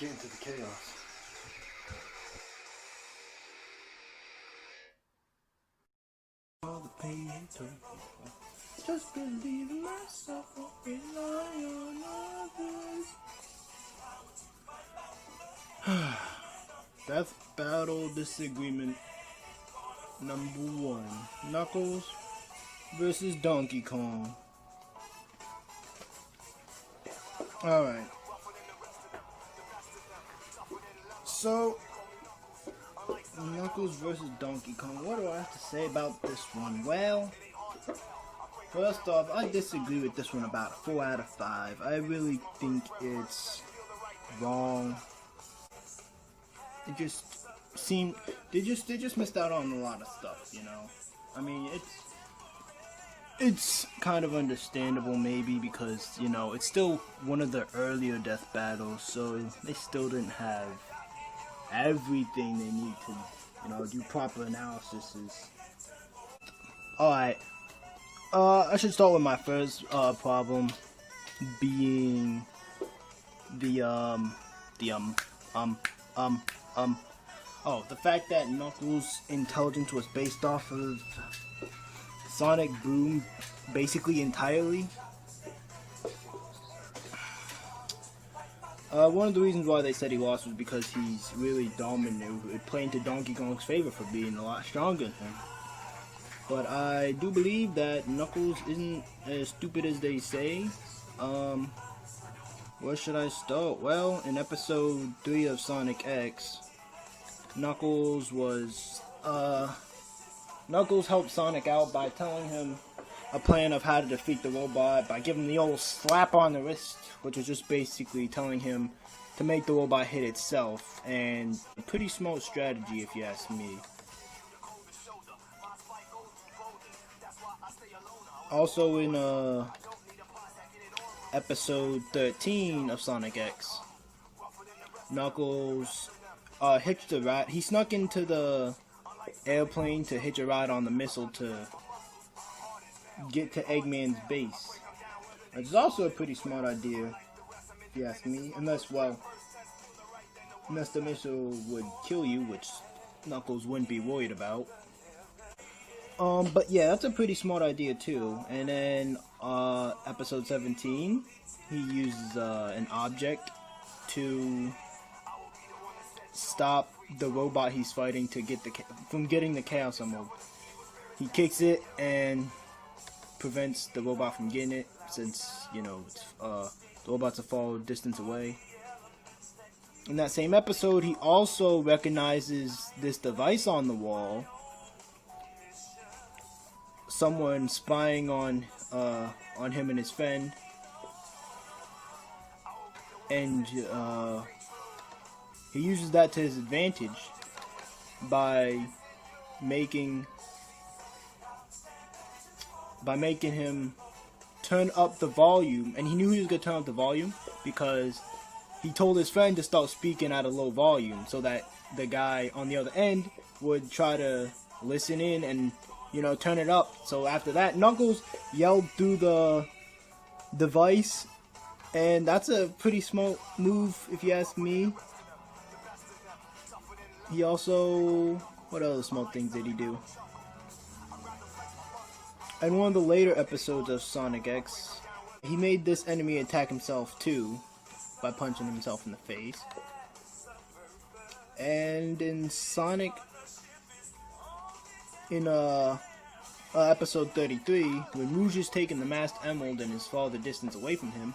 get into the chaos. All the pain and took. Just believe in myself, won't rely on others. Death Battle Disagreement number 1. Knuckles versus Donkey Kong. Alright. So, Knuckles versus Donkey Kong. What do I have to say about this one? Well, first off, I disagree with this one about 4 out of 5. I really think it's wrong. It just seemed they just missed out on a lot of stuff, you know. I mean, it's kind of understandable maybe because, you know, it's still one of the earlier death battles, so they still didn't have everything they need to, you know, do proper analysis. Alright. I should start with my first problem being the the fact that Knuckles' intelligence was based off of Sonic Boom basically entirely. One of the reasons why they said he lost was because he's really dominant, playing to Donkey Kong's favor for being a lot stronger than him. But I do believe that Knuckles isn't as stupid as they say. Where should I start? Well, in episode 3 of Sonic X, Knuckles helped Sonic out by telling him a plan of how to defeat the robot by giving him the old slap on the wrist, which was just basically telling him to make the robot hit itself, and a pretty smart strategy if you ask me. Also in episode 13 of Sonic X, Knuckles hitched a ride. He snuck into the airplane to hitch a ride on the missile to get to Eggman's base. It's also a pretty smart idea, if you ask me. Unless the missile would kill you, which Knuckles wouldn't be worried about. But yeah, that's a pretty smart idea too. And then episode 17, he uses an object to stop the robot he's fighting to get from getting the Chaos Emerald. He kicks it and prevents the robot from getting it, since, you know, the robot's a far distance away. In that same episode, he also recognizes this device on the wall. Someone spying on him and his friend, and he uses that to his advantage by making him turn up the volume. And he knew he was gonna turn up the volume because he told his friend to start speaking at a low volume so that the guy on the other end would try to listen in and, you know, turn it up. So after that, Knuckles yelled through the device, and that's a pretty smart move if you ask me. He also, what other smart things did he do? In one of the later episodes of Sonic X, he made this enemy attack himself too by punching himself in the face. And in Sonic, in episode 33, when Rouge is taking the Masked Emerald and is farther distance away from him,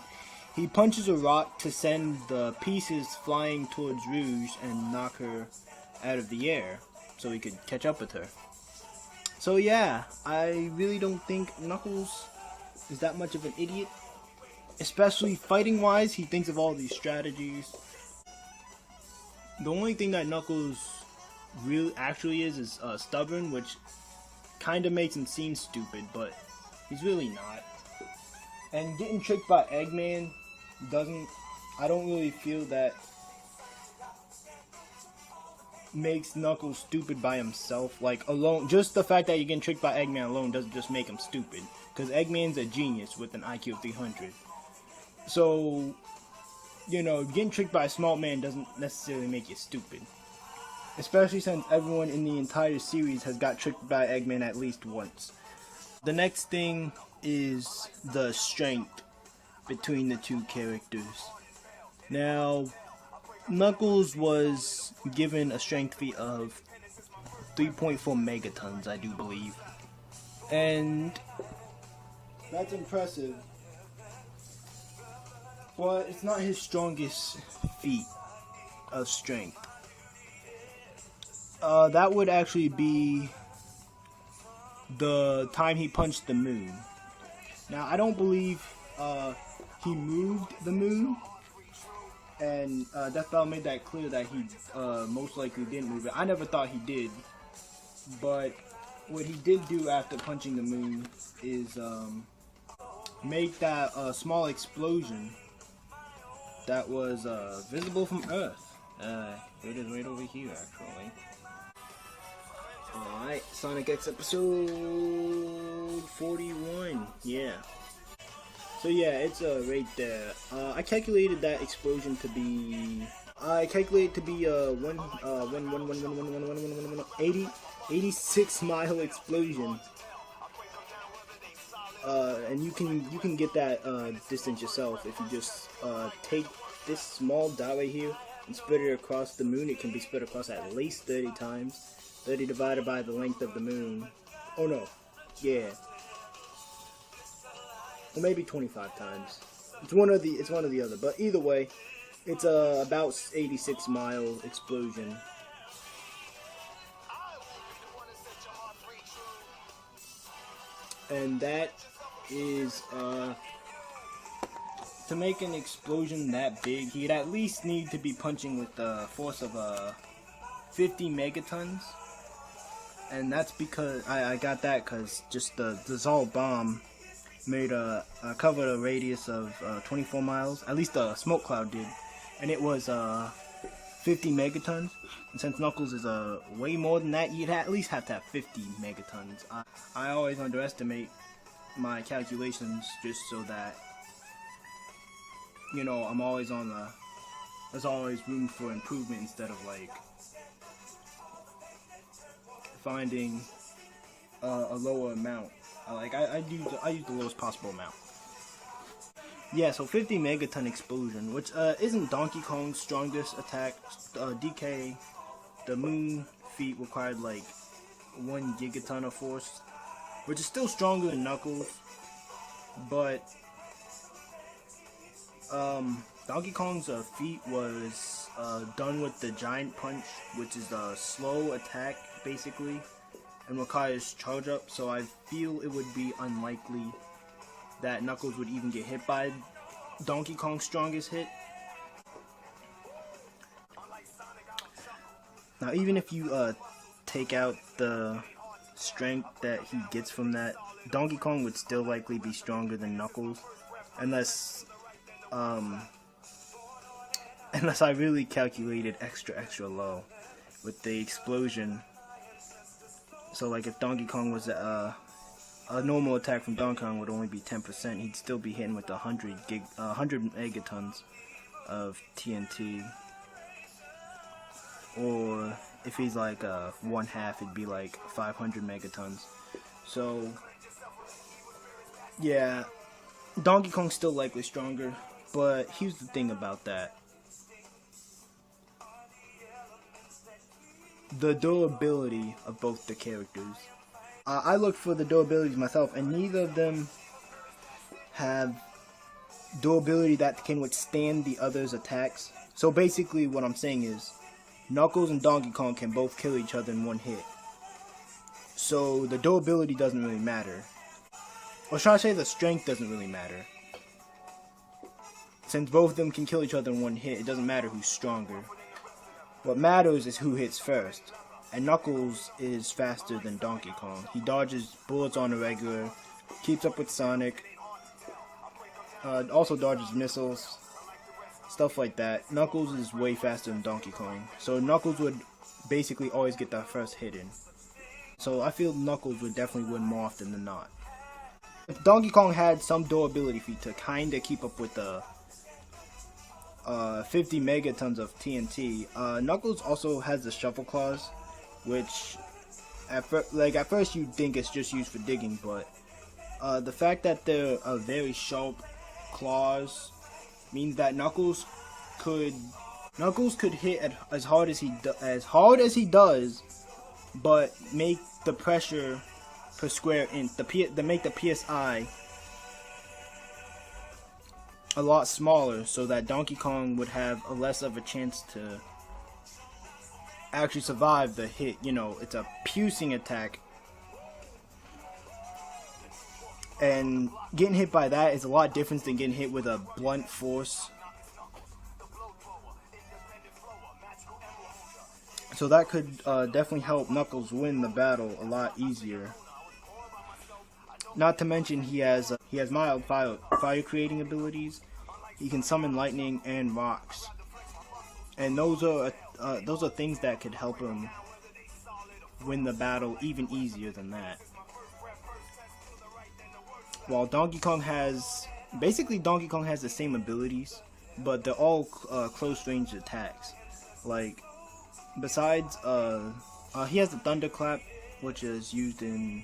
he punches a rock to send the pieces flying towards Rouge and knock her out of the air so he could catch up with her. So yeah, I really don't think Knuckles is that much of an idiot. Especially fighting wise, he thinks of all these strategies. The only thing that Knuckles really actually is stubborn, which kind of makes him seem stupid, but he's really not. And getting tricked by Eggman I don't really feel that makes Knuckles stupid by himself. Like, alone, just the fact that you're getting tricked by Eggman alone doesn't just make him stupid, because Eggman's a genius with an IQ of 300. So you know, getting tricked by a smart man doesn't necessarily make you stupid. Especially since everyone in the entire series has got tricked by Eggman at least once. The next thing is the strength between the two characters. Now, Knuckles was given a strength feat of 3.4 megatons, I do believe. And that's impressive. But it's not his strongest feat of strength. That would actually be the time he punched the moon. Now, I don't believe he moved the moon, and Death Battle made that clear that he most likely didn't move it. I never thought he did, but what he did do after punching the moon is make that small explosion that was visible from Earth. It is right over here, actually. Alright, Sonic X episode 41, yeah. So yeah, it's right there. I calculated that explosion to be... 86 mile explosion. And you can get that distance yourself if you just take this small dot right here and spread it across the moon. It can be spread across at least 30 times. 30 divided by the length of the moon. Oh no, yeah. Or maybe 25 times. It's one or the other. But either way, it's about 86 mile explosion. And that is to make an explosion that big, he'd at least need to be punching with the force of 50 megatons. And that's because I got that because just the dissolved bomb made covered a radius of 24 miles. At least the smoke cloud did, and it was 50 megatons. And since Knuckles is way more than that, you'd at least have to have 50 megatons. I always underestimate my calculations just so that, you know, I'm always on the. There's always room for improvement instead of like finding a lower amount. I use the lowest possible amount. Yeah, so 50 megaton explosion, which isn't Donkey Kong's strongest attack. DK, the moon feat required like 1 gigaton of force, which is still stronger than Knuckles, but Donkey Kong's feat was done with the giant punch, which is a slow attack basically, and requires charge up, so I feel it would be unlikely that Knuckles would even get hit by Donkey Kong's strongest hit. Now even if you take out the strength that he gets from that, Donkey Kong would still likely be stronger than Knuckles, unless I really calculated extra low with the explosion. So like if Donkey Kong was a normal attack from Donkey Kong would only be 10%, he'd still be hitting with 100 megatons of TNT. Or if he's like 1/2, it'd be like 500 megatons. So yeah, Donkey Kong's still likely stronger, but here's the thing about that. The durability of both the characters. I looked for the durabilities myself, and neither of them have durability that can withstand the other's attacks. So basically what I'm saying is, Knuckles and Donkey Kong can both kill each other in one hit. So the durability doesn't really matter. Or should I say the strength doesn't really matter. Since both of them can kill each other in one hit, it doesn't matter who's stronger. What matters is who hits first. And Knuckles is faster than Donkey Kong. He dodges bullets on a regular, keeps up with Sonic, also dodges missiles, stuff like that. Knuckles is way faster than Donkey Kong. So Knuckles would basically always get that first hit in. So I feel Knuckles would definitely win more often than not. If Donkey Kong had some durability feat to kinda keep up with the 50 megatons of TNT. Knuckles also has the shuffle claws, which at first you think it's just used for digging, but the fact that they're very sharp claws means that Knuckles could hit as hard as he does, but make the pressure per square inch, make the PSI a lot smaller, so that Donkey Kong would have a less of a chance to actually survive the hit. You know, it's a piercing attack, and getting hit by that is a lot different than getting hit with a blunt force. So that could definitely help Knuckles win the battle a lot easier. Not to mention he has mild fire creating abilities. He can summon lightning and rocks, and those are things that could help him win the battle even easier than that. While Donkey Kong has the same abilities, but they're all close range attacks. Like, besides he has the thunderclap, which is used in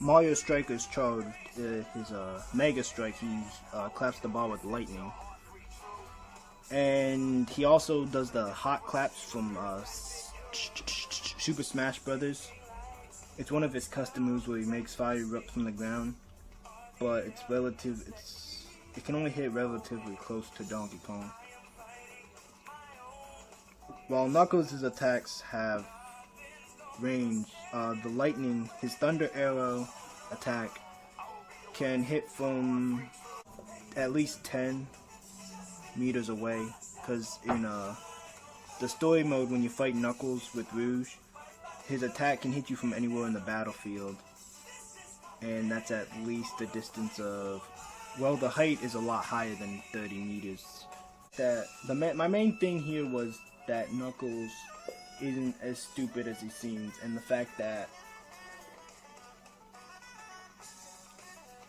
Mario Striker's charge, his Mega Strike. He claps the ball with lightning, and he also does the hot claps from Super Smash Brothers. It's one of his custom moves where he makes fire erupt from the ground, but it can only hit relatively close to Donkey Kong. While Knuckles' attacks have range, the lightning, his thunder arrow attack, can hit from at least 10 meters away, because in the story mode, when you fight Knuckles with Rouge, his attack can hit you from anywhere in the battlefield, and that's at least a distance of, well, the height is a lot higher than 30 meters. My main thing here was that Knuckles isn't as stupid as he seems, and the fact that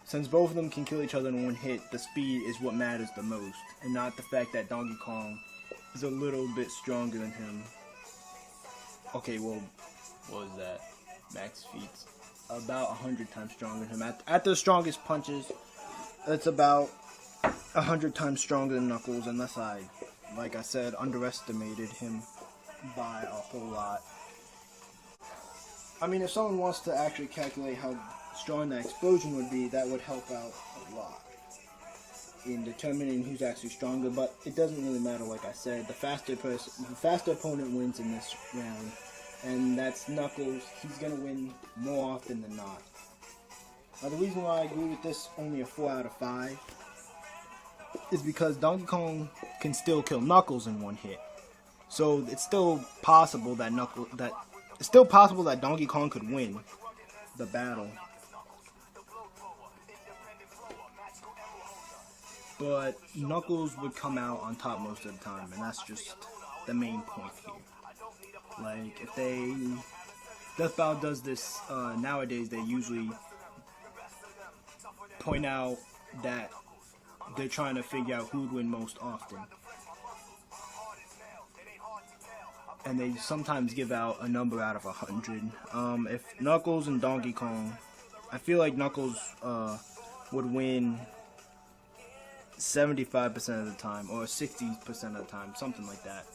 since both of them can kill each other in one hit, the speed is what matters the most, and not the fact that Donkey Kong is a little bit stronger than him. Okay, well, what was that? Max feats. About 100 times stronger than him. At the strongest punches, it's about 100 times stronger than Knuckles, unless I, like I said, underestimated him by a whole lot. I mean, if someone wants to actually calculate how strong that explosion would be, that would help out a lot in determining who's actually stronger, but it doesn't really matter. Like I said, the faster opponent wins in this round, and that's Knuckles. He's gonna win more often than not. Now, the reason why I agree with this only a 4 out of 5 is because Donkey Kong can still kill Knuckles in one hit. So it's still possible that Donkey Kong could win the battle. But Knuckles would come out on top most of the time, and that's just the main point here. Like, if Death Battle does this nowadays, they usually point out that they're trying to figure out who would win most often. And they sometimes give out a number out of 100. If Knuckles and Donkey Kong, I feel like Knuckles would win 75% of the time, or 60% of the time, something like that.